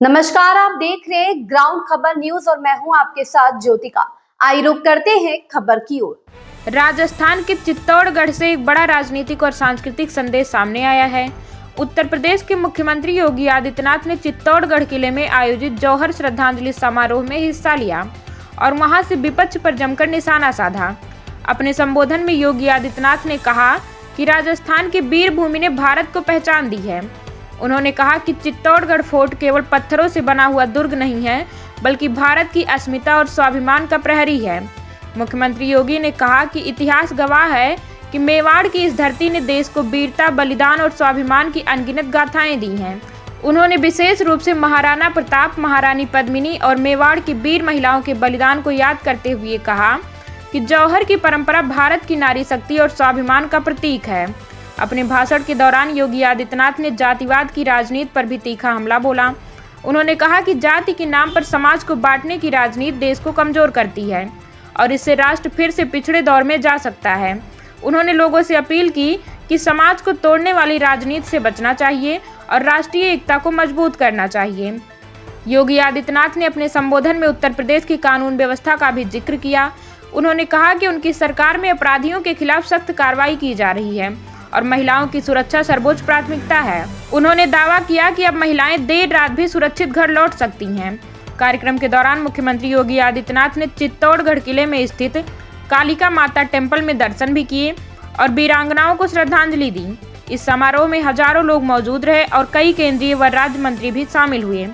नमस्कार, आप देख रहे हैं ग्राउंड खबर न्यूज और मैं हूं आपके साथ ज्योतिका। आइए रुक करते हैं खबर की ओर। राजस्थान के चित्तौड़गढ़ से एक बड़ा राजनीतिक और सांस्कृतिक संदेश सामने आया है। उत्तर प्रदेश के मुख्यमंत्री योगी आदित्यनाथ ने चित्तौड़गढ़ किले में आयोजित जौहर श्रद्धांजलि समारोह में हिस्सा लिया और वहां से विपक्ष पर जमकर निशाना साधा। अपने संबोधन में योगी आदित्यनाथ ने कहा कि राजस्थान की वीर भूमि ने भारत को पहचान दी है। उन्होंने कहा कि चित्तौड़गढ़ फोर्ट केवल पत्थरों से बना हुआ दुर्ग नहीं है, बल्कि भारत की अस्मिता और स्वाभिमान का प्रहरी है। मुख्यमंत्री योगी ने कहा कि इतिहास गवाह है कि मेवाड़ की इस धरती ने देश को वीरता, बलिदान और स्वाभिमान की अनगिनत गाथाएं दी हैं। उन्होंने विशेष रूप से महाराणा प्रताप, महारानी पद्मिनी और मेवाड़ की वीर महिलाओं के बलिदान को याद करते हुए कहा कि जौहर की परंपरा भारत की नारी शक्ति और स्वाभिमान का प्रतीक है। अपने भाषण के दौरान योगी आदित्यनाथ ने जातिवाद की राजनीति पर भी तीखा हमला बोला। उन्होंने कहा कि जाति के नाम पर समाज को बांटने की राजनीति देश को कमजोर करती है और इससे राष्ट्र फिर से पिछड़े दौर में जा सकता है। उन्होंने लोगों से अपील की कि समाज को तोड़ने वाली राजनीति से बचना चाहिए और राष्ट्रीय एकता को मजबूत करना चाहिए। योगी आदित्यनाथ ने अपने संबोधन में उत्तर प्रदेश की कानून व्यवस्था का भी जिक्र किया। उन्होंने कहा कि उनकी सरकार में अपराधियों के खिलाफ सख्त कार्रवाई की जा रही है और महिलाओं की सुरक्षा सर्वोच्च प्राथमिकता है। उन्होंने दावा किया कि अब महिलाएं देर रात भी सुरक्षित घर लौट सकती हैं। कार्यक्रम के दौरान मुख्यमंत्री योगी आदित्यनाथ ने चित्तौड़गढ़ किले में स्थित कालिका माता टेम्पल में दर्शन भी किए और वीरांगनाओं को श्रद्धांजलि दी। इस समारोह में हजारों लोग मौजूद रहे और कई केंद्रीय व राज्य मंत्री भी शामिल हुए।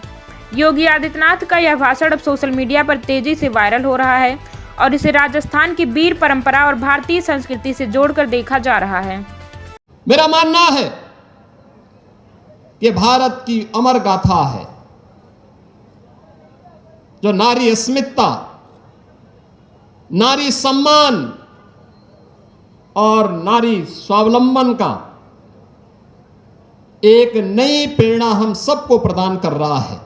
योगी आदित्यनाथ का यह भाषण अब सोशल मीडिया पर तेजी से वायरल हो रहा है और इसे राजस्थान की वीर परंपरा और भारतीय संस्कृति से जोड़कर देखा जा रहा है। मेरा मानना है कि भारत की अमर गाथा है जो नारी अस्मिता, नारी सम्मान और नारी स्वावलंबन का एक नई प्रेरणा हम सबको प्रदान कर रहा है।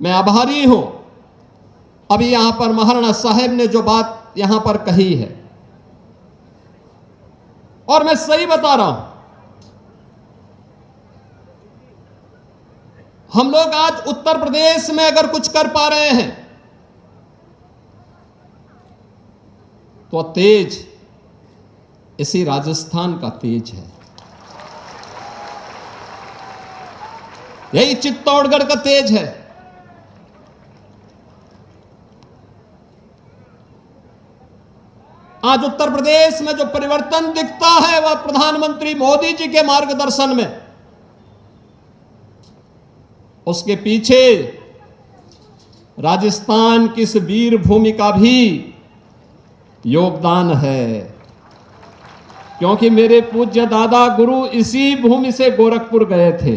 मैं आभारी हूं अभी यहां पर महाराणा साहब ने जो बात यहां पर कही है, और मैं सही बता रहा हूं, हम लोग आज उत्तर प्रदेश में अगर कुछ कर पा रहे हैं तो तेज इसी राजस्थान का तेज है, यही चित्तौड़गढ़ का तेज है। आज उत्तर प्रदेश में जो परिवर्तन दिखता है वह प्रधानमंत्री मोदी जी के मार्गदर्शन में, उसके पीछे राजस्थान की इस वीर भूमि का भी योगदान है, क्योंकि मेरे पूज्य दादा गुरु इसी भूमि से गोरखपुर गए थे।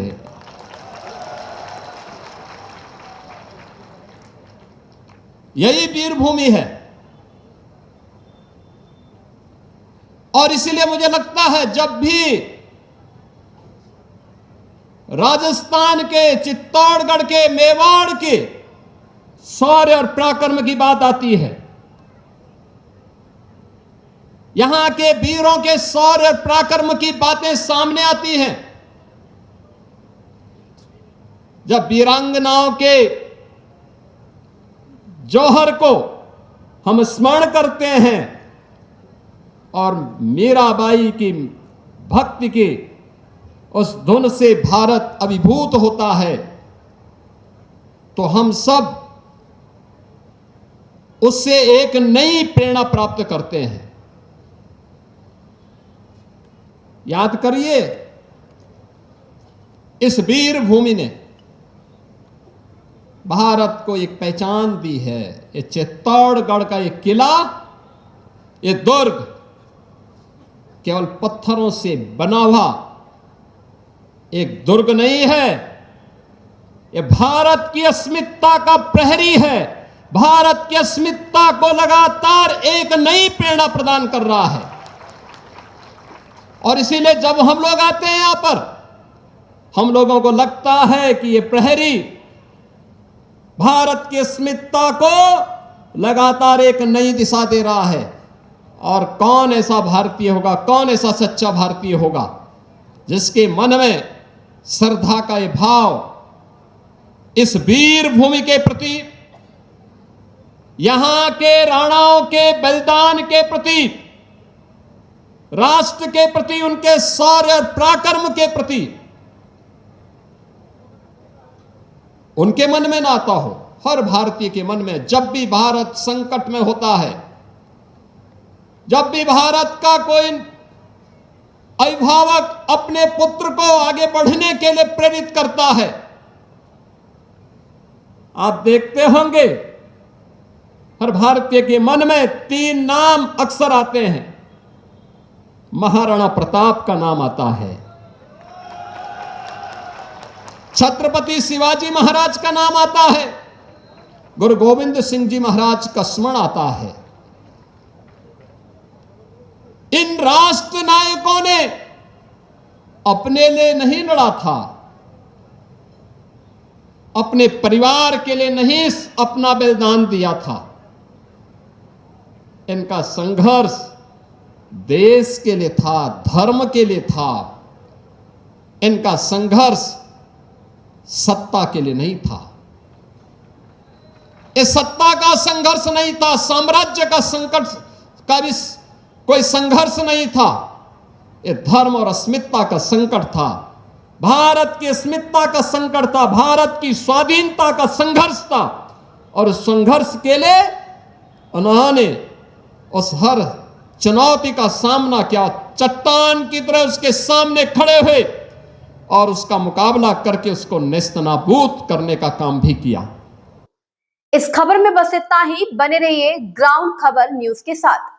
यही वीर भूमि है और इसीलिए मुझे लगता है जब भी राजस्थान के, चित्तौड़गढ़ के, मेवाड़ के शौर्य और पराक्रम की बात आती है, यहां के वीरों के शौर्य और पराक्रम की बातें सामने आती हैं, जब वीरांगनाओं के जौहर को हम स्मरण करते हैं और मीराबाई की भक्ति की उस धुन से भारत अभिभूत होता है, तो हम सब उससे एक नई प्रेरणा प्राप्त करते हैं। याद करिए, इस वीर भूमि ने भारत को एक पहचान दी है। ये चित्तौड़गढ़ का ये किला, ये दुर्ग केवल पत्थरों से बना हुआ एक दुर्ग नहीं है, यह भारत की अस्मिता का प्रहरी है, भारत की अस्मिता को लगातार एक नई प्रेरणा प्रदान कर रहा है। और इसीलिए जब हम लोग आते हैं यहां पर, हम लोगों को लगता है कि यह प्रहरी भारत की अस्मिता को लगातार एक नई दिशा दे रहा है। और कौन ऐसा भारतीय होगा, कौन ऐसा सच्चा भारतीय होगा जिसके मन में श्रद्धा का ये भाव, इस वीर भूमि के प्रति, यहां के राणाओं के बलिदान के प्रति, राष्ट्र के प्रति उनके शौर्य और पराक्रम के प्रति उनके मन में नाता हो। हर भारतीय के मन में जब भी भारत संकट में होता है, जब भी भारत का कोई अभिभावक अपने पुत्र को आगे बढ़ने के लिए प्रेरित करता है, आप देखते होंगे हर भारतीय के मन में 3 नाम अक्सर आते हैं। महाराणा प्रताप का नाम आता है, छत्रपति शिवाजी महाराज का नाम आता है, गुरु गोविंद सिंह जी महाराज का स्मरण आता है। इन राष्ट्र नायकों ने अपने लिए नहीं लड़ा था, अपने परिवार के लिए नहीं अपना बलिदान दिया था। इनका संघर्ष देश के लिए था, धर्म के लिए था। इनका संघर्ष सत्ता के लिए नहीं था। इस सत्ता का संघर्ष नहीं था, साम्राज्य का संकट का भी कोई संघर्ष नहीं था। यह धर्म और अस्मिता का संकट था, भारत की अस्मिता का संकट था, भारत की स्वाधीनता का संघर्ष था। और उस संघर्ष के लिए उन्होंने उस हर चुनौती का सामना किया, चट्टान की तरह उसके सामने खड़े हुए और उसका मुकाबला करके उसको नेस्तनाबूद करने का काम भी किया। इस खबर में बस इतना ही। बने रहिए ग्राउंड खबर न्यूज के साथ।